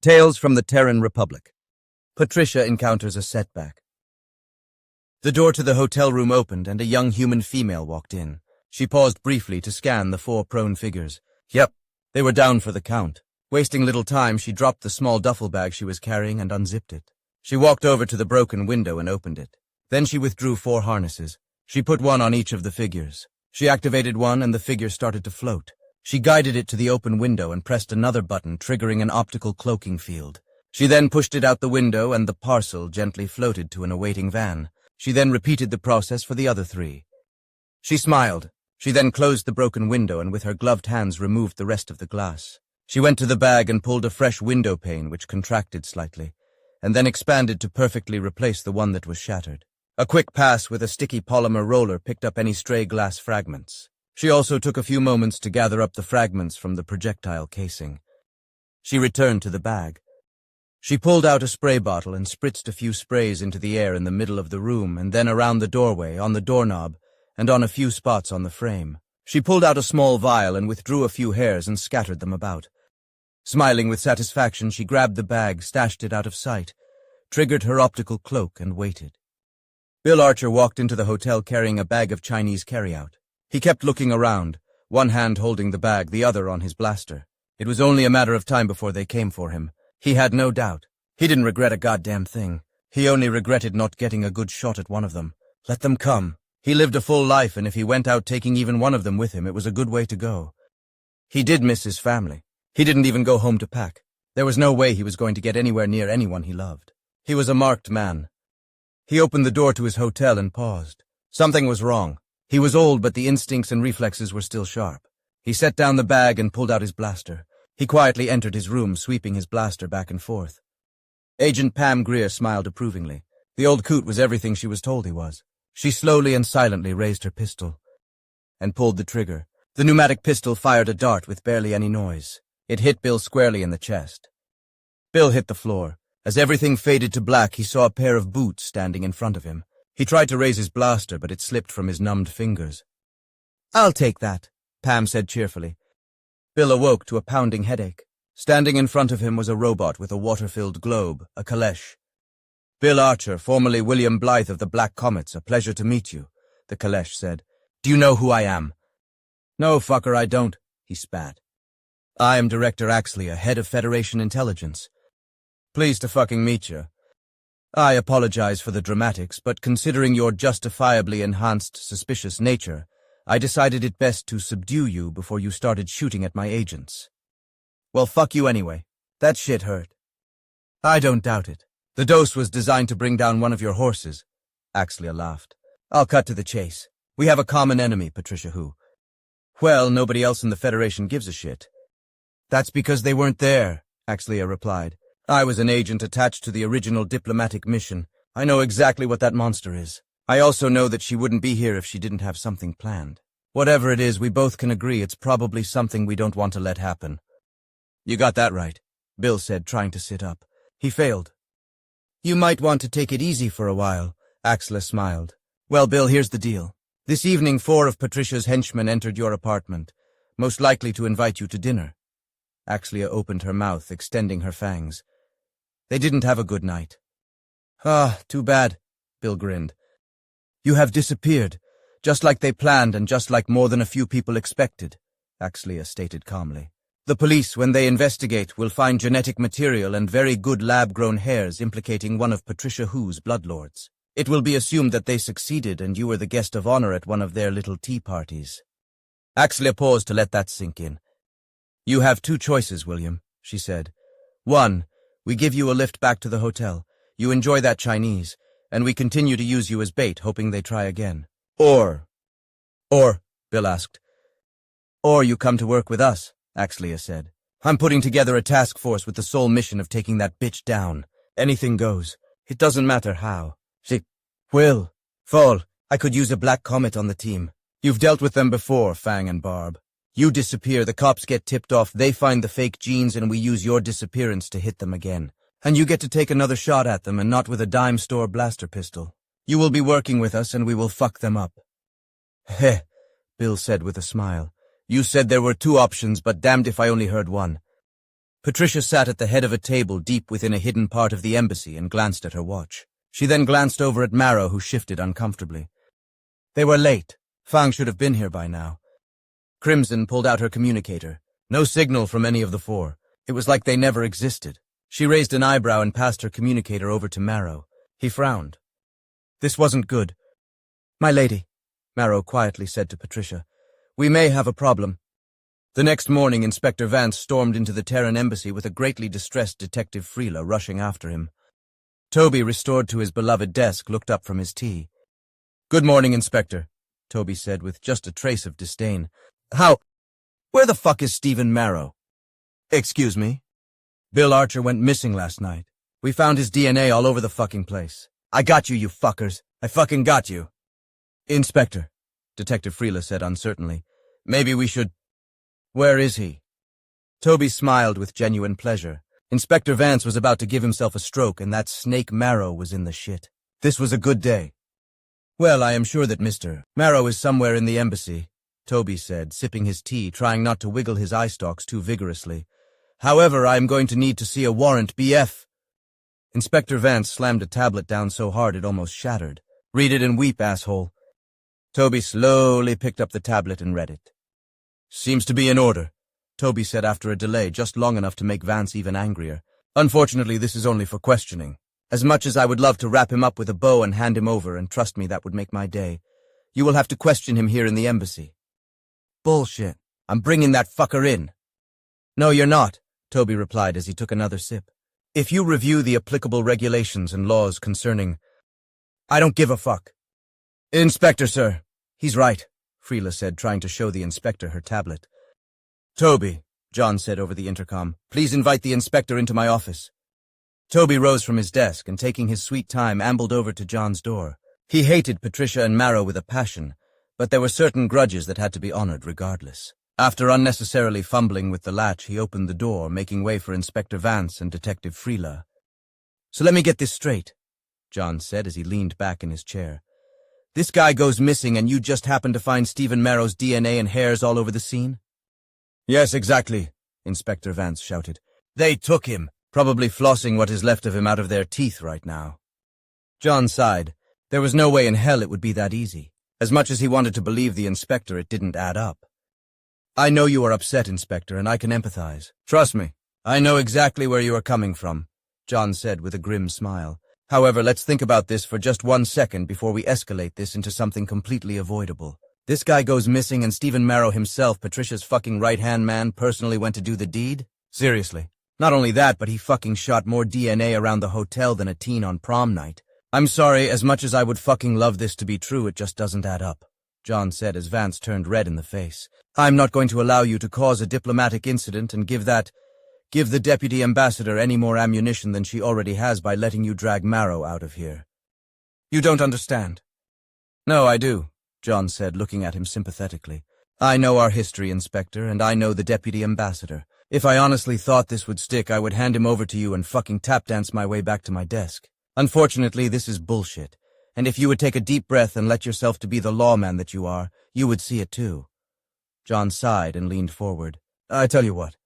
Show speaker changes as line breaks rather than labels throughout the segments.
Tales from the Terran Republic. Patricia encounters a setback. The door to the hotel room opened and a young human female walked in. She paused briefly to scan the 4 prone figures. Yep, they were down for the count. Wasting little time, she dropped the small duffel bag she was carrying and unzipped it. She walked over to the broken window and opened it. Then she withdrew 4 harnesses. She put one on each of the figures. She activated one and the figure started to float. She guided it to the open window and pressed another button, triggering an optical cloaking field. She then pushed it out the window and the parcel gently floated to an awaiting van. She then repeated the process for the other 3. She smiled. She then closed the broken window and with her gloved hands removed the rest of the glass. She went to the bag and pulled a fresh window pane which contracted slightly, and then expanded to perfectly replace the one that was shattered. A quick pass with a sticky polymer roller picked up any stray glass fragments. She also took a few moments to gather up the fragments from the projectile casing. She returned to the bag. She pulled out a spray bottle and spritzed a few sprays into the air in the middle of the room and then around the doorway, on the doorknob, and on a few spots on the frame. She pulled out a small vial and withdrew a few hairs and scattered them about. Smiling with satisfaction, she grabbed the bag, stashed it out of sight, triggered her optical cloak, and waited. Bill Archer walked into the hotel carrying a bag of Chinese carryout. He kept looking around, one hand holding the bag, the other on his blaster. It was only a matter of time before they came for him. He had no doubt. He didn't regret a goddamn thing. He only regretted not getting a good shot at one of them. Let them come. He lived a full life, and if he went out taking even one of them with him, it was a good way to go. He did miss his family. He didn't even go home to pack. There was no way he was going to get anywhere near anyone he loved. He was a marked man. He opened the door to his hotel and paused. Something was wrong. He was old, but the instincts and reflexes were still sharp. He set down the bag and pulled out his blaster. He quietly entered his room, sweeping his blaster back and forth. Agent Pam Greer smiled approvingly. The old coot was everything she was told he was. She slowly and silently raised her pistol and pulled the trigger. The pneumatic pistol fired a dart with barely any noise. It hit Bill squarely in the chest. Bill hit the floor. As everything faded to black, he saw a pair of boots standing in front of him. He tried to raise his blaster, but it slipped from his numbed fingers. "I'll take that," Pam said cheerfully. Bill awoke to a pounding headache. Standing in front of him was a robot with a water-filled globe, a Kalesh. "Bill Archer, formerly William Blythe of the Black Comets, a pleasure to meet you," the Kalesh said. "Do you know who I am?" "No, fucker, I don't," he spat. "I am Director Axlia, head of Federation Intelligence. Pleased to fucking meet you. I apologize for the dramatics, but considering your justifiably enhanced suspicious nature, I decided it best to subdue you before you started shooting at my agents." "Well, fuck you anyway. That shit hurt." "I don't doubt it. The dose was designed to bring down one of your horses." Axlia laughed. "I'll cut to the chase. We have a common enemy, Patricia who. Well, nobody else in the Federation gives a shit." "That's because they weren't there," Axlia replied. "I was an agent attached to the original diplomatic mission. I know exactly what that monster is. I also know that she wouldn't be here if she didn't have something planned. Whatever it is, we both can agree it's probably something we don't want to let happen." "You got that right," Bill said, trying to sit up. He failed. "You might want to take it easy for a while," Axlia smiled. "Well, Bill, here's the deal. This evening 4 of Patricia's henchmen entered your apartment, most likely to invite you to dinner." Axlia opened her mouth, extending her fangs. "They didn't have a good night." "Ah, too bad," Bill grinned. "You have disappeared, just like they planned and just like more than a few people expected," Axlia stated calmly. "The police, when they investigate, will find genetic material and very good lab-grown hairs implicating one of Patricia Who's bloodlords. It will be assumed that they succeeded and you were the guest of honor at one of their little tea parties." Axlia paused to let that sink in. "You have 2 choices, William," she said. "1, we give you a lift back to the hotel. You enjoy that Chinese, and we continue to use you as bait, hoping they try again. Or, Bill asked. "Or you come to work with us," Axlia said. "I'm putting together a task force with the sole mission of taking that bitch down. Anything goes. It doesn't matter how. Will, Fall, I could use a Black Comet on the team. You've dealt with them before, Fang and Barb. You disappear, the cops get tipped off, they find the fake genes, and we use your disappearance to hit them again. And you get to take another shot at them, and not with a dime store blaster pistol. You will be working with us, and we will fuck them up." "Heh," Bill said with a smile. "You said there were 2 options, but damned if I only heard one." Patricia sat at the head of a table deep within a hidden part of the embassy and glanced at her watch. She then glanced over at Marrow, who shifted uncomfortably. They were late. Fang should have been here by now. Crimson pulled out her communicator. No signal from any of the four. It was like they never existed. She raised an eyebrow and passed her communicator over to Marrow. He frowned. This wasn't good. My lady, Marrow quietly said to Patricia, we may have a problem. The next morning, Inspector Vance stormed into the Terran embassy with a greatly distressed Detective Freela rushing after him. Toby, restored to his beloved desk, looked up from his tea. Good morning, Inspector, Toby said with just a trace of disdain. Where the fuck is Stephen Marrow? Excuse me? Bill Archer went missing last night. We found his DNA all over the fucking place. I got you, you fuckers. I fucking got you. Inspector, Detective Freela said uncertainly. Maybe we should... Where is he? Toby smiled with genuine pleasure. Inspector Vance was about to give himself a stroke, and that snake Marrow was in the shit. This was a good day. Well, I am sure that Mr. Marrow is somewhere in the embassy, Toby said, sipping his tea, trying not to wiggle his eye stalks too vigorously. However, I am going to need to see a warrant, BF. Inspector Vance slammed a tablet down so hard it almost shattered. Read it and weep, asshole. Toby slowly picked up the tablet and read it. Seems to be in order, Toby said after a delay just long enough to make Vance even angrier. Unfortunately, this is only for questioning. As much as I would love to wrap him up with a bow and hand him over, and trust me, that would make my day, you will have to question him here in the embassy. Bullshit. I'm bringing that fucker in. No, you're not, Toby replied as he took another sip. If you review the applicable regulations and laws concerning... I don't give a fuck. Inspector, sir. He's right, Freela said, trying to show the inspector her tablet. Toby, John said over the intercom, please invite the inspector into my office. Toby rose from his desk and, taking his sweet time, ambled over to John's door. He hated Patricia and Marrow with a passion, but there were certain grudges that had to be honored regardless. After unnecessarily fumbling with the latch, he opened the door, making way for Inspector Vance and Detective Freela. So let me get this straight, John said as he leaned back in his chair. This guy goes missing and you just happen to find Stephen Marrow's DNA and hairs all over the scene? Yes, exactly, Inspector Vance shouted. They took him, probably flossing what is left of him out of their teeth right now. John sighed. There was no way in hell it would be that easy. As much as he wanted to believe the inspector, it didn't add up. I know you are upset, Inspector, and I can empathize. Trust me, I know exactly where you are coming from, John said with a grim smile. However, let's think about this for just 1 second before we escalate this into something completely avoidable. This guy goes missing and Stephen Marrow himself, Patricia's fucking right-hand man, personally went to do the deed? Seriously. Not only that, but he fucking shot more DNA around the hotel than a teen on prom night. I'm sorry, as much as I would fucking love this to be true, it just doesn't add up, John said as Vance turned red in the face. I'm not going to allow you to cause a diplomatic incident and give the deputy ambassador any more ammunition than she already has by letting you drag Marrow out of here. You don't understand. No, I do, John said, looking at him sympathetically. I know our history, Inspector, and I know the deputy ambassador. If I honestly thought this would stick, I would hand him over to you and fucking tap dance my way back to my desk. Unfortunately, this is bullshit, and if you would take a deep breath and let yourself to be the lawman that you are, you would see it too. John sighed and leaned forward. I tell you what.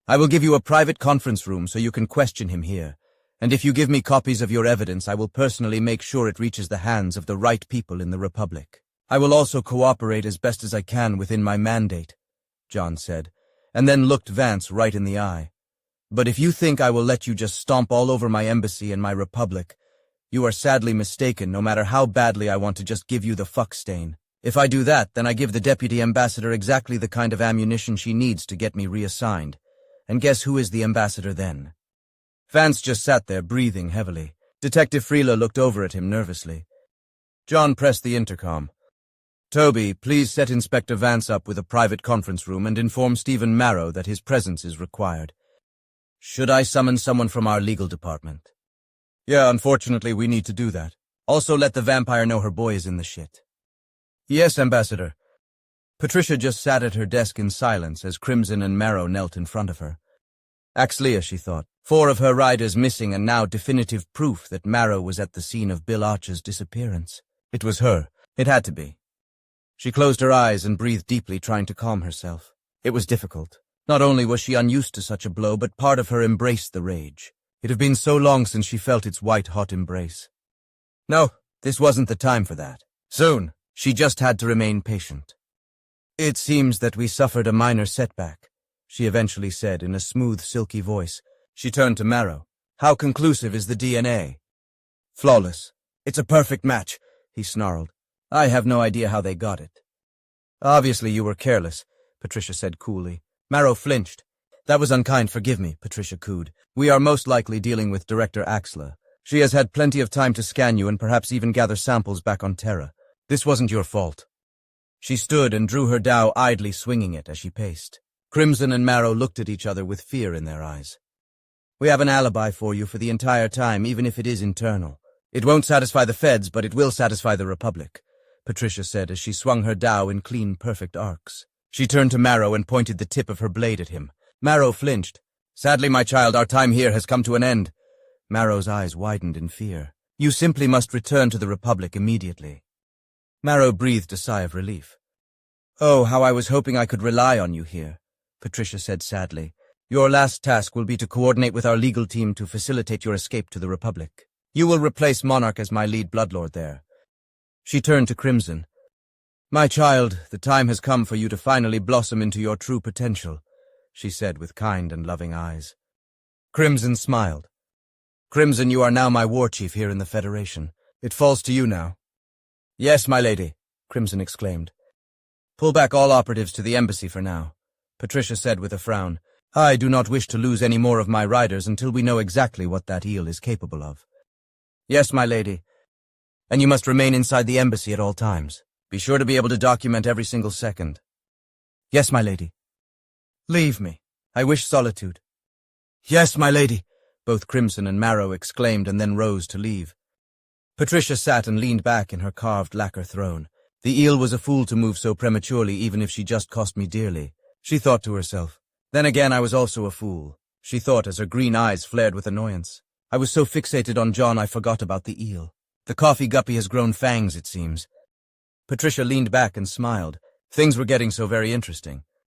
I will give you a private conference room so you can question him here, and if you give me copies of your evidence, I will personally make sure it reaches the hands of the right people in the Republic. I will also cooperate as best as I can within my mandate, John said, and then looked Vance right in the eye. But if you think I will let you just stomp all over my embassy and my Republic, you are sadly mistaken, no matter how badly I want to just give you the fuck stain. If I do that, then I give the deputy ambassador exactly the kind of ammunition she needs to get me reassigned. And guess who is the ambassador then? Vance just sat there, breathing heavily. Detective Freela looked over at him nervously. John pressed the intercom. Toby, please set Inspector Vance up with a private conference room and inform Stephen Marrow that his presence is required. Should I summon someone from our legal department? Yeah, unfortunately, we need to do that. Also, let the vampire know her boy is in the shit. Yes, Ambassador. Patricia just sat at her desk in silence as Crimson and Marrow knelt in front of her. Axlia, she thought. 4 of her riders missing and now definitive proof that Marrow was at the scene of Bill Archer's disappearance. It was her. It had to be. She closed her eyes and breathed deeply, trying to calm herself. It was difficult. Not only was she unused to such a blow, but part of her embraced the rage. It had been so long since she felt its white-hot embrace. No, this wasn't the time for that. Soon, she just had to remain patient. It seems that we suffered a minor setback, she eventually said in a smooth, silky voice. She turned to Marrow. How conclusive is the DNA? Flawless. It's a perfect match, he snarled. I have no idea how they got it. Obviously you were careless, Patricia said coolly. Marrow flinched. That was unkind, forgive me, Patricia cooed. We are most likely dealing with Director Axla. She has had plenty of time to scan you and perhaps even gather samples back on Terra. This wasn't your fault. She stood and drew her dao, idly swinging it as she paced. Crimson and Marrow looked at each other with fear in their eyes. We have an alibi for you for the entire time, even if it is internal. It won't satisfy the feds, but it will satisfy the Republic, Patricia said as she swung her dao in clean, perfect arcs. She turned to Marrow and pointed the tip of her blade at him. Marrow flinched. Sadly, my child, our time here has come to an end. Marrow's eyes widened in fear. You simply must return to the Republic immediately. Marrow breathed a sigh of relief. Oh, how I was hoping I could rely on you here, Patricia said sadly. Your last task will be to coordinate with our legal team to facilitate your escape to the Republic. You will replace Monarch as my lead bloodlord there. She turned to Crimson. My child, the time has come for you to finally blossom into your true potential, she said with kind and loving eyes. Crimson smiled. Crimson, you are now my war chief here in the Federation. It falls to you now. Yes, my lady, Crimson exclaimed. Pull back all operatives to the embassy for now, Patricia said with a frown. I do not wish to lose any more of my riders until we know exactly what that eel is capable of. Yes, my lady. And you must remain inside the embassy at all times. Be sure to be able to document every single second. Yes, my lady. Leave me. I wish solitude. Yes, my lady, both Crimson and Marrow exclaimed and then rose to leave. Patricia sat and leaned back in her carved lacquer throne. The eel was a fool to move so prematurely, even if she just cost me dearly, she thought to herself. Then again, I was also a fool, she thought as her green eyes flared with annoyance. I was so fixated on John I forgot about the eel. The coffee guppy has grown fangs, it seems. Patricia leaned back and smiled. Things were getting so very interesting.